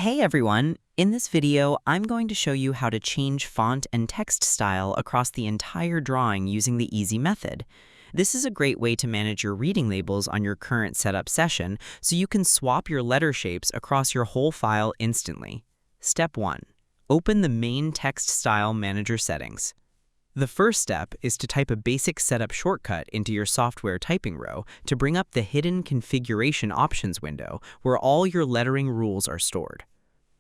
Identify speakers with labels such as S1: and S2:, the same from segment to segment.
S1: Hey everyone! In this video, I'm going to show you how to change font and text style across the entire drawing using the easy method. This is a great way to manage your reading labels on your current setup session, so you can swap your letter shapes across your whole file instantly. Step 1. Open the main text style manager settings. The first step is to type a basic setup shortcut into your software typing row to bring up the hidden configuration options window where all your lettering rules are stored.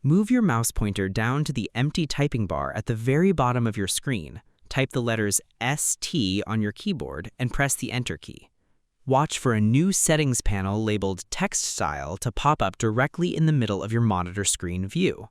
S1: Move your mouse pointer down to the empty typing bar at the very bottom of your screen. Type the letters ST on your keyboard and press the Enter key. Watch for a new settings panel labeled Text Style to pop up directly in the middle of your monitor screen view.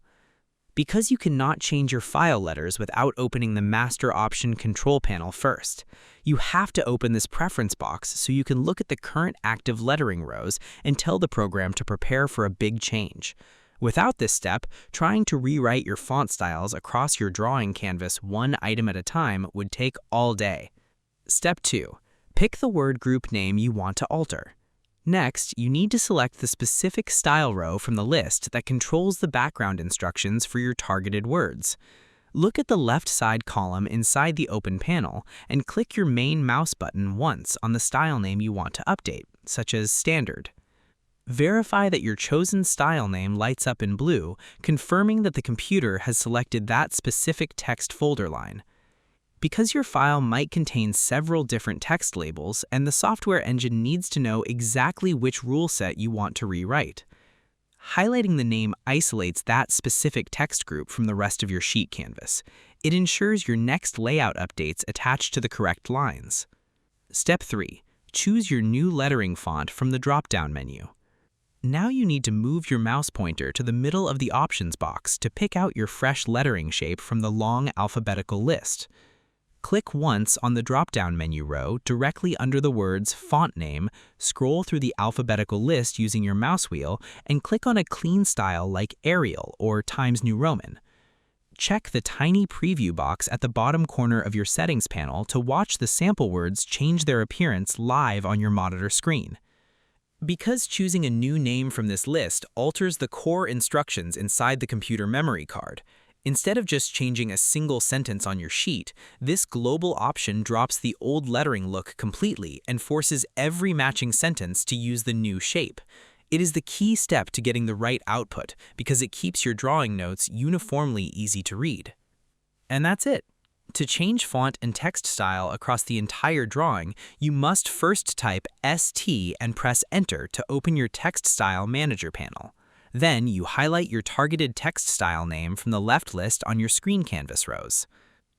S1: Because you cannot change your file letters without opening the Master Option control panel first, you have to open this preference box so you can look at the current active lettering rows and tell the program to prepare for a big change. Without this step, trying to rewrite your font styles across your drawing canvas one item at a time would take all day. Step 2. Pick the word group name you want to alter. Next, you need to select the specific style row from the list that controls the background instructions for your targeted words. Look at the left side column inside the open panel and click your main mouse button once on the style name you want to update, such as Standard. Verify that your chosen style name lights up in blue, confirming that the computer has selected that specific text folder line. Because your file might contain several different text labels and the software engine needs to know exactly which rule set you want to rewrite. Highlighting the name isolates that specific text group from the rest of your sheet canvas. It ensures your next layout updates attach to the correct lines. Step 3. Choose your new lettering font from the drop-down menu. Now you need to move your mouse pointer to the middle of the options box to pick out your fresh lettering shape from the long alphabetical list. Click once on the drop-down menu row directly under the words Font Name, scroll through the alphabetical list using your mouse wheel, and click on a clean style like Arial or Times New Roman. Check the tiny preview box at the bottom corner of your settings panel to watch the sample words change their appearance live on your monitor screen. Because choosing a new name from this list alters the core instructions inside the computer memory card, instead of just changing a single sentence on your sheet, this global option drops the old lettering look completely and forces every matching sentence to use the new shape. It is the key step to getting the right output because it keeps your drawing notes uniformly easy to read. And that's it. To change font and text style across the entire drawing, you must first type ST and press Enter to open your Text Style Manager panel. Then you highlight your targeted text style name from the left list on your screen canvas rows.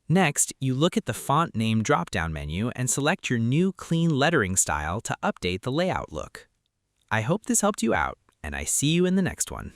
S1: Next, you look at the Font Name drop-down menu and select your new clean lettering style to update the layout look. I hope this helped you out, and I see you in the next one.